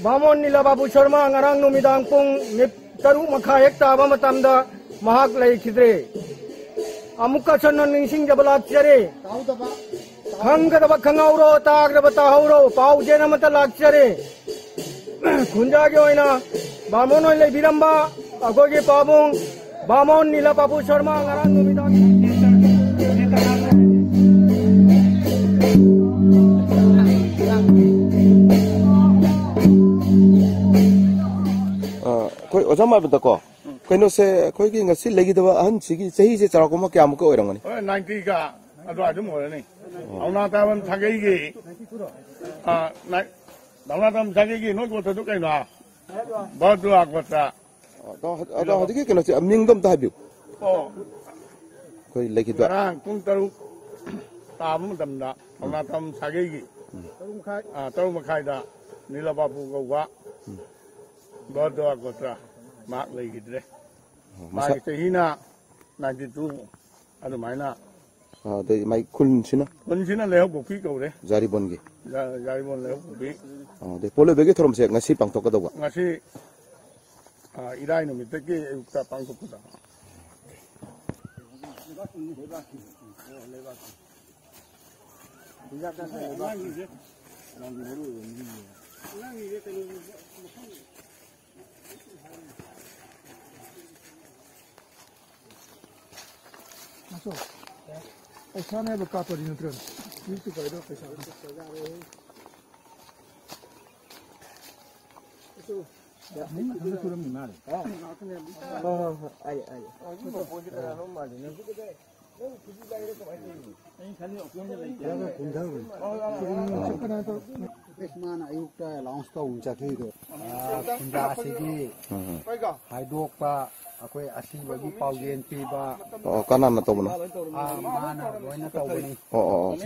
Bamon nila Babu Sharma ngarang numidang pung taru makha hekta ba matamda mahak lai khidre amuka chanon ningsing jabalat chare khang da ba khangauro tag da ba tahauro pau jena mata lak chare khunja ge oina bamon oi lai biramba agoge pabung Bamon nila Babu Sharma ngarang numidang कोई ओजा मार बता को कोई no से कोई की ngasi lagi दबा हन चिकी सही से चला को म क्या मुको ओरंग नि 90 का अदो आजम हो नहीं औना तावन थागे की दावना तम थागे की नो को तो कई ना बहुत दुआ कोता तो हदि के नो से अमिंग दम ता बिउ ओ कोई lagi दो रंग तुम तरु ताम दम दा औना तम थागे की तरु मखाई दा नीला बाबू को वा बहुत दुआ कोता माक लगी दे माक से ही ना 92 अदो माइना दे माइ कुन छिना लेहो बुकी को रे जारी बन गे लेहो बुकी दे पोलो बेगे थरम से ngasi pangtok ka dawa ngasi irai no mit ke ukta pangtok ka Masuk. Sana berkat pada neutron. Itu kalau dah pesawat. Itu. Ya, ini turun di mana? Oh, ayo. Ini mau pergi ke rumah ni. Nanti kita, pergi lagi ke mana ni? Ini kali oknumnya lagi. Ya, kunjang. Oh, sekarang tu. Mana ayukta langsung kau uncak itu. Kunjang segi. Haidok pak. Aku asing bagi paugen tiba. Oh, kanan na to mo na. Mana, boy na to bani. Oh.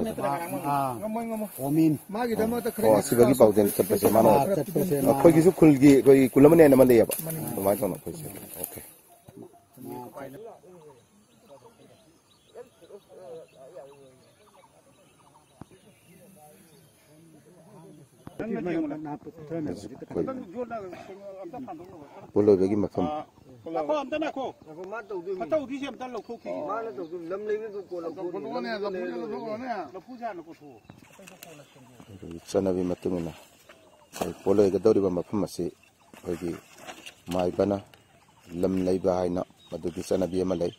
Omin. Magi dama ta khre. Oh, si bagi paugen chappa se mano. Koi kisu khulgi koi kulamane na male ba. Tumai to na koi se. Okay. Polo bagi makam. Ako amta na ko. Ako matau du. Matau di siya amta lokho ki. Mana tu lam lagi tu ko lam. Ko ne la puja na ko so. Chanabi matungina. Polo ga dawri ba mafam asi hoigi mai bana lam leiba haina madugi chanabi ama lei.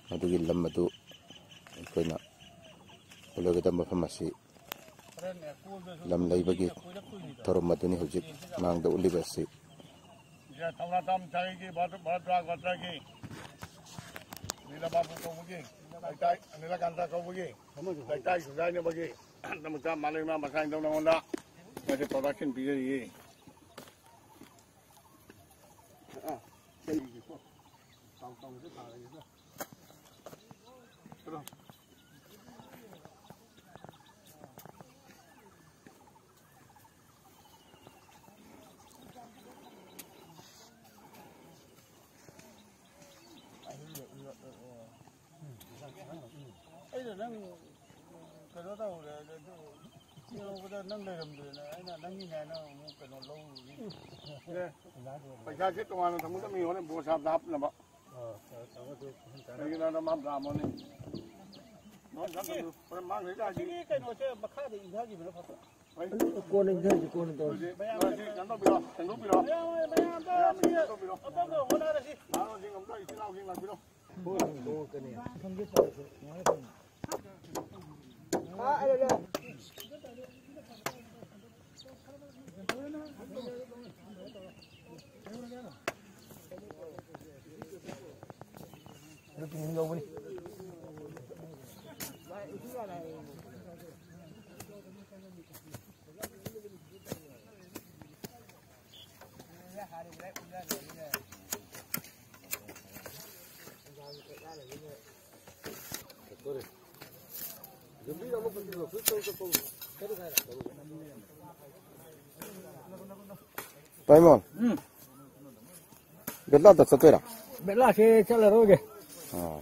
Madugi lam madu koina polo ga mafam asi lam leibagi thorom maduni hojik mang da uliba si ya thamna tam chai ki bahut drag batra ki nila babu ko mugi tai nila kanta ko mugi tai sudai ne mugi namta malai ma makai dong na onda jadi production bi ye nang kano tao le yo ko da nang le ram de na ai na nang ni na mo kano lo ni pa ja che twa na thamu ta mi ho ne bo sa dap na ba ai na na ma da mo ni no sa ko par ma le da ji ni kai no che ma kha de i tha ji me fa ko ne je ko ne to ba ya ma ji kan do bi lo ba ya ma do bi lo to ko ho na ra si na no ji ngam do i si lao ji ngam bi lo bo ke ne tham ge sa ada. Lu pingin jauh ni. Jadi kamu pergi dulu, terus kau kau, kau dah Paimon. Bella da satera. Bella che c'è la roghe. Ah.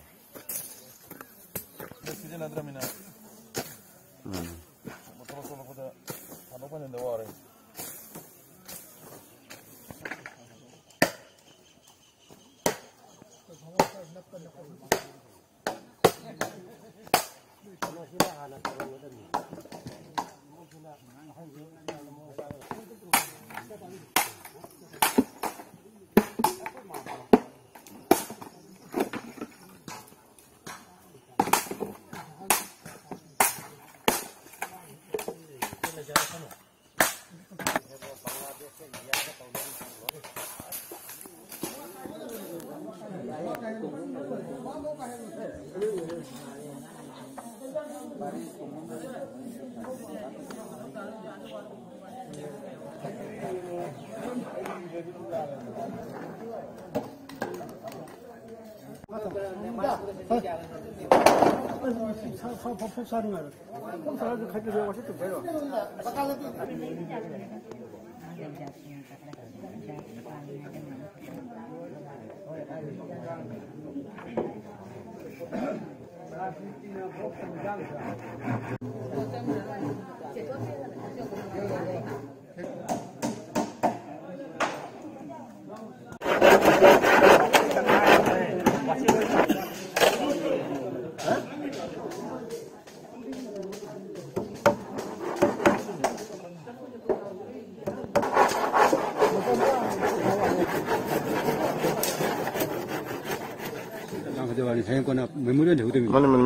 Mana.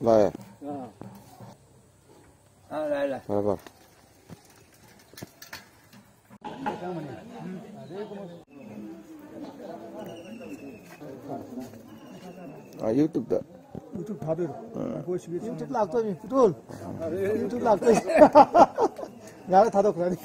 Lah ya. Lah. Apa? YouTube dah. YouTube भाभी YouTube लागतो मी कुठून YouTube लागतोय गाव था तो खरी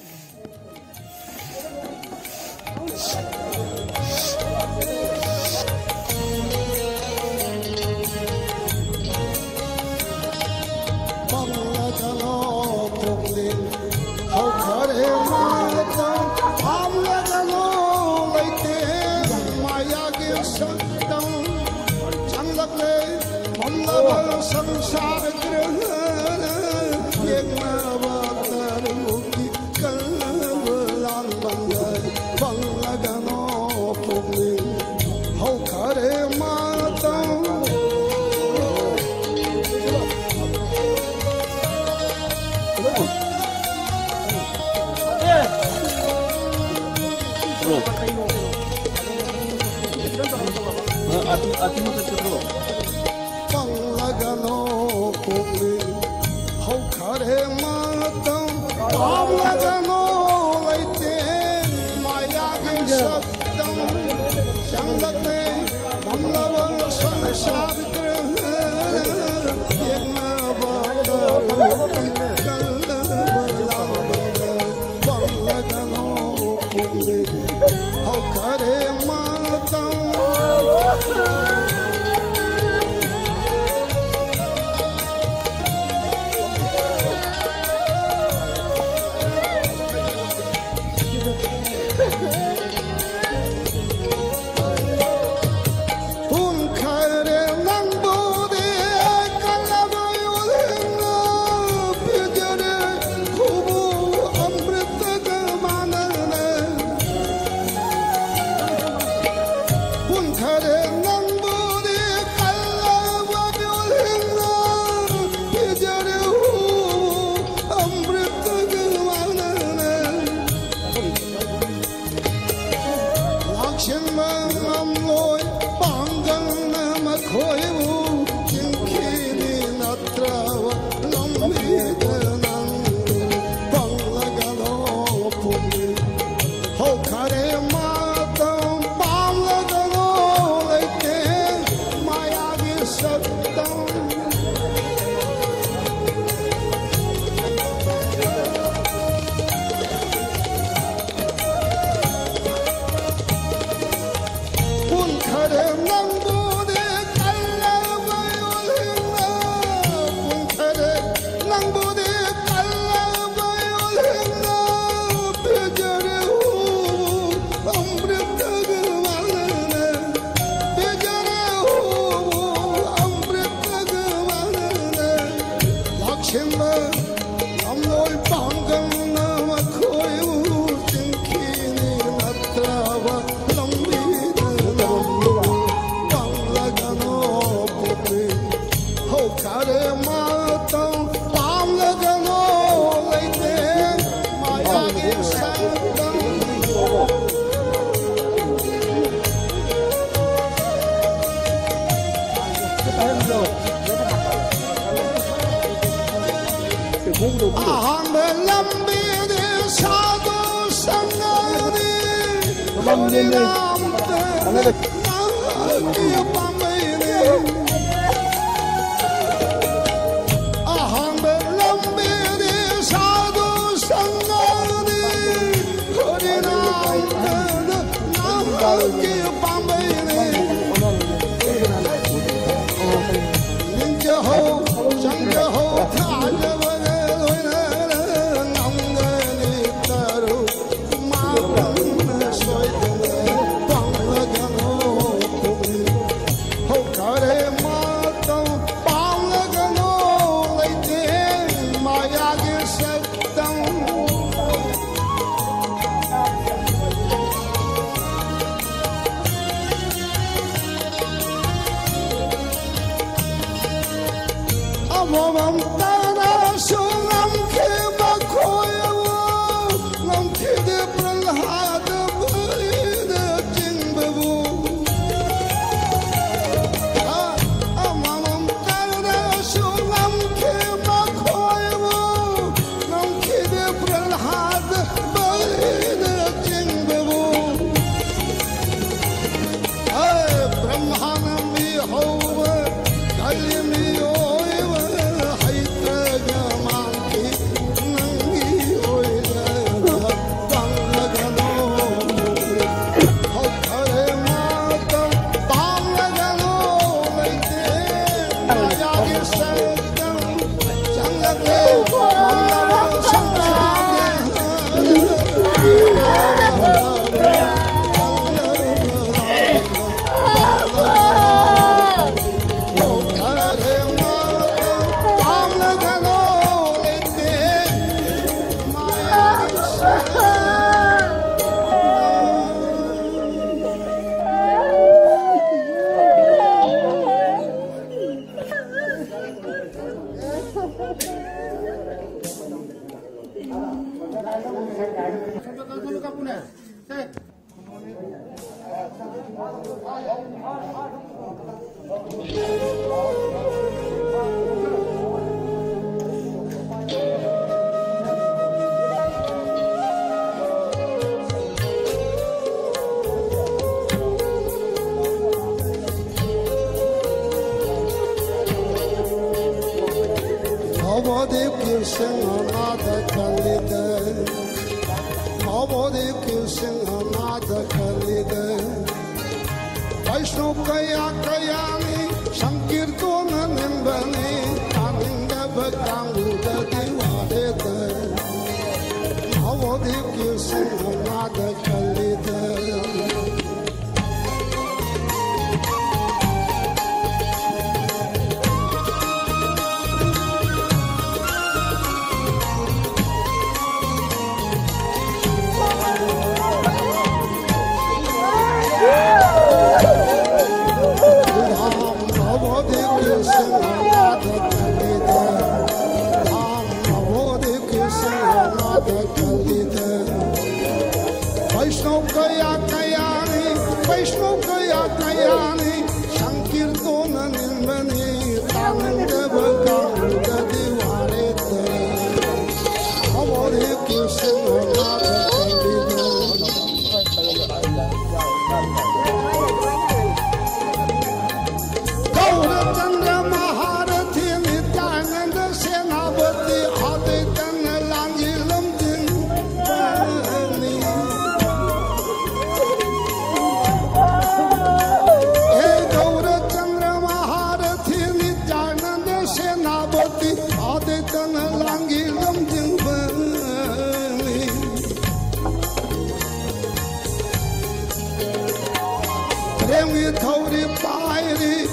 we told it by the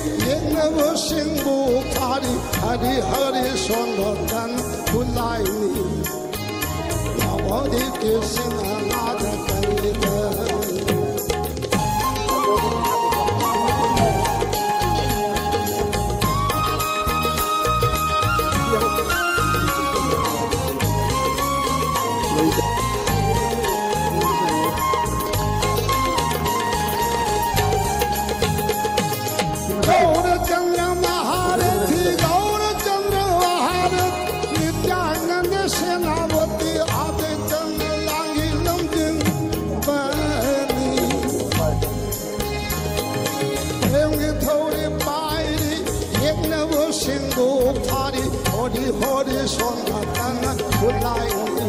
never single party, Hari Hari son of Dan, who lie me. Now, what it is in another candidate. Single party, Hori, son of Dana, who lie me.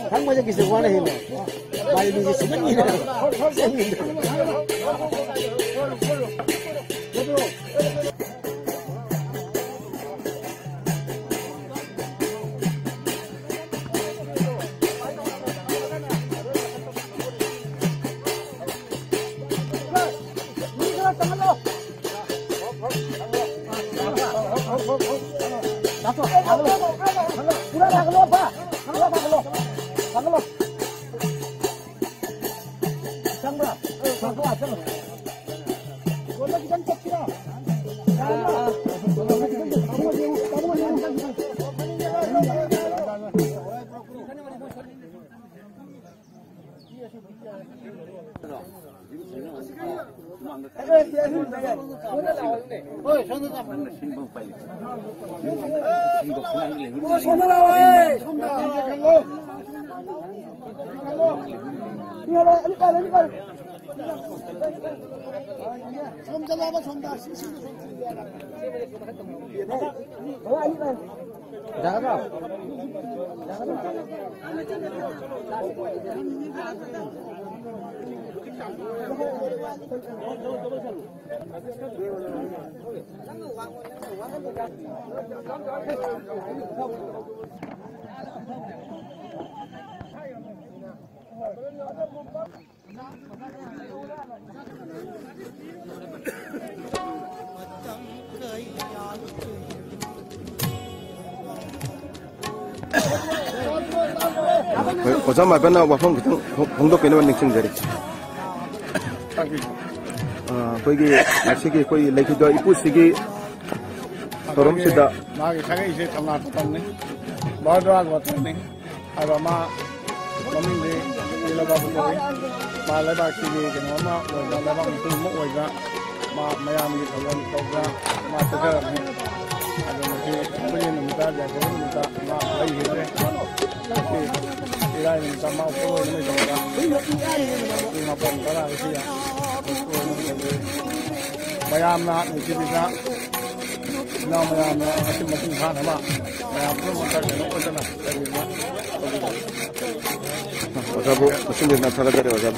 한국에 계속 원해 해요. 많이 이제 수분이래요. 생긴데. 오자 말반나 와펑 기통 공덕기는 닝칭자리 거기 나시기 거기 레기도 이쁘시기 도롬시다 마기 사게 이제 담나 떴네 마도하고 떴네 아로마 몸인데 일어가보고 말레바시기 그놈아 오자 레바 무슨 오자 마 마야미 그런 거가 마 뜨거네 아로마지 우리는 무다 자고 무다 마 레이히네 이라는 담마 포로는 거가 이마 본가라 그시야 마야나 니지비가 나 마야나 아침 무슨 하나마 마야 프로모터 되는 거잖아 오자부 무슨 일 나타나더래 오자부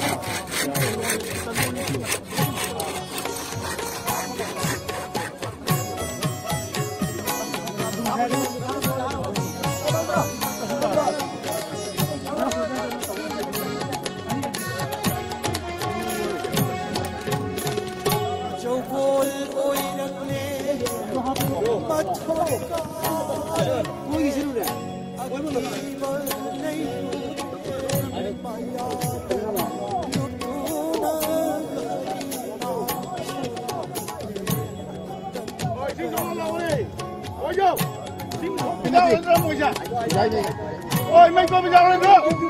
ôi mấy con bây giờ lên nữa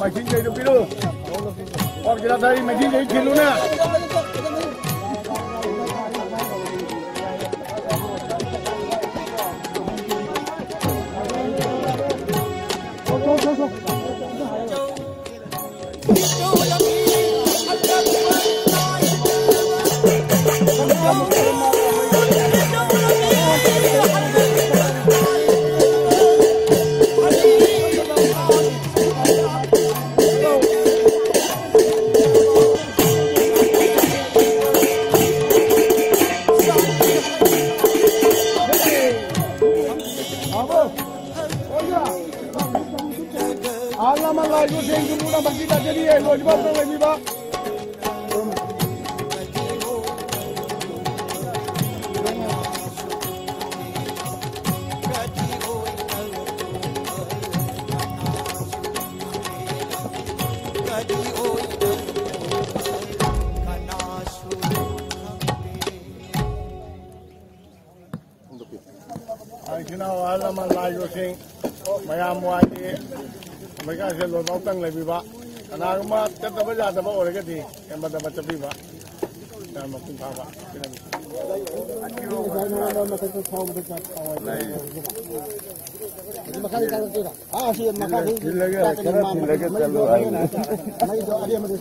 Mày xin giấy được biết đâu? Hoặc là đây mày xin giấy luôn nè. Anagama tetap aja ada bawa lagi di yang pada baca biba dan makin tawa. Makali kalau tidak, sih makali. Lagi terlalu air. Mai do ada yang ada